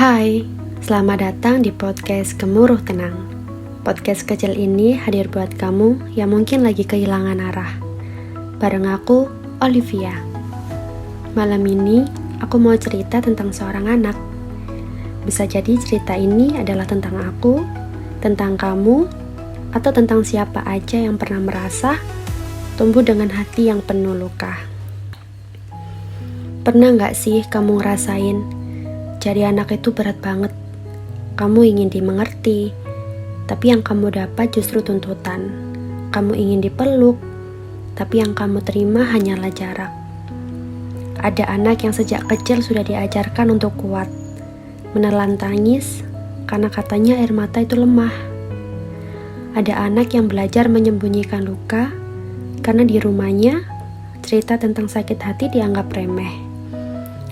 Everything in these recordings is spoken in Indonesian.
Hai, selamat datang di podcast Gemuruh Tenang. Podcast kecil ini hadir buat kamu yang mungkin lagi kehilangan arah. Bareng aku, Olivia. Malam ini, aku mau cerita tentang seorang anak. Bisa jadi cerita ini adalah tentang aku, tentang kamu, atau tentang siapa aja yang pernah merasa tumbuh dengan hati yang penuh luka. Pernah gak sih kamu ngerasain jadi anak itu berat banget? Kamu ingin dimengerti, tapi yang kamu dapat justru tuntutan. Kamu ingin dipeluk, tapi yang kamu terima hanyalah jarak. Ada anak yang sejak kecil sudah diajarkan untuk kuat, menelan tangis, karena katanya air mata itu lemah. Ada anak yang belajar menyembunyikan luka, karena di rumahnya cerita tentang sakit hati dianggap remeh.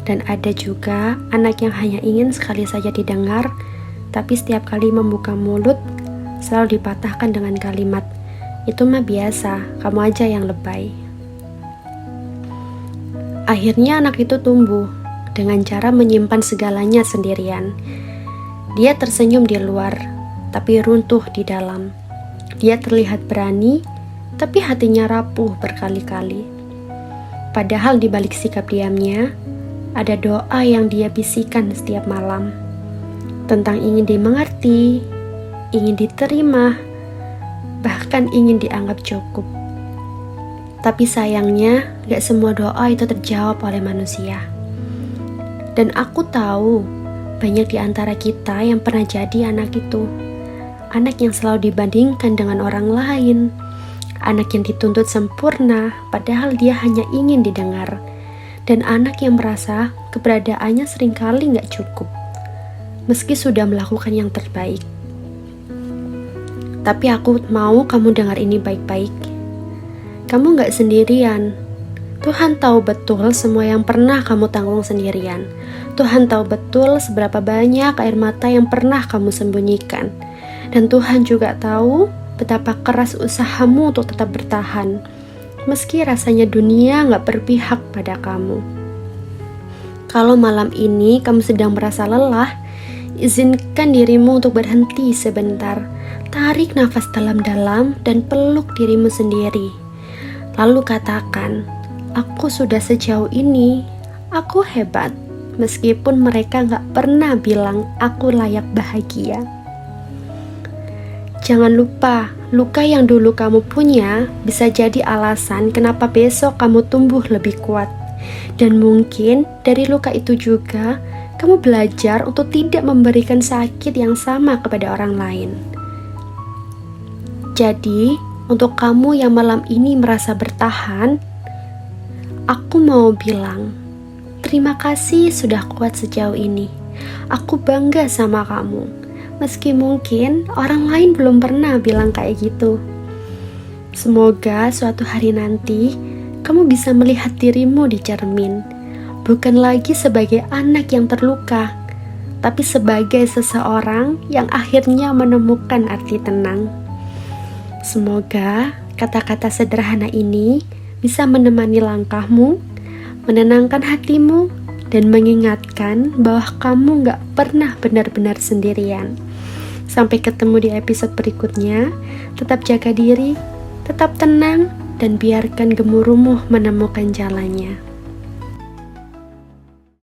Dan ada juga anak yang hanya ingin sekali saja didengar, tapi setiap kali membuka mulut selalu dipatahkan dengan kalimat, "Itu mah biasa, kamu aja yang lebay." Akhirnya anak itu tumbuh dengan cara menyimpan segalanya sendirian. Dia tersenyum di luar, tapi runtuh di dalam. Dia terlihat berani, tapi hatinya rapuh berkali-kali. Padahal di balik sikap diamnya, ada doa yang dia bisikan setiap malam tentang ingin dimengerti, ingin diterima, bahkan ingin dianggap cukup. Tapi sayangnya, gak semua doa itu terjawab oleh manusia. Dan aku tahu, banyak di antara kita yang pernah jadi anak itu. Anak yang selalu dibandingkan dengan orang lain. Anak yang dituntut sempurna, padahal dia hanya ingin didengar. Dan anak yang merasa keberadaannya seringkali gak cukup, meski sudah melakukan yang terbaik. Tapi aku mau kamu dengar ini baik-baik. Kamu gak sendirian. Tuhan tahu betul semua yang pernah kamu tanggung sendirian. Tuhan tahu betul seberapa banyak air mata yang pernah kamu sembunyikan. Dan Tuhan juga tahu betapa keras usahamu untuk tetap bertahan, meski rasanya dunia gak berpihak pada kamu. Kalau malam ini kamu sedang merasa lelah, izinkan dirimu untuk berhenti sebentar. Tarik nafas dalam-dalam dan peluk dirimu sendiri. Lalu katakan, "Aku sudah sejauh ini, aku hebat." Meskipun mereka gak pernah bilang aku layak bahagia. Jangan lupa, luka yang dulu kamu punya bisa jadi alasan kenapa besok kamu tumbuh lebih kuat. Dan mungkin dari luka itu juga kamu belajar untuk tidak memberikan sakit yang sama kepada orang lain. Jadi, untuk kamu yang malam ini merasa bertahan, aku mau bilang, terima kasih sudah kuat sejauh ini. Aku bangga sama kamu. Meski mungkin orang lain belum pernah bilang kayak gitu. Semoga suatu hari nanti kamu bisa melihat dirimu di cermin, bukan lagi sebagai anak yang terluka, tapi sebagai seseorang yang akhirnya menemukan arti tenang. Semoga kata-kata sederhana ini bisa menemani langkahmu, menenangkan hatimu, dan mengingatkan bahwa kamu gak pernah benar-benar sendirian. Sampai ketemu di episode berikutnya. Tetap jaga diri, tetap tenang, dan biarkan gemuruhmu menemukan jalannya.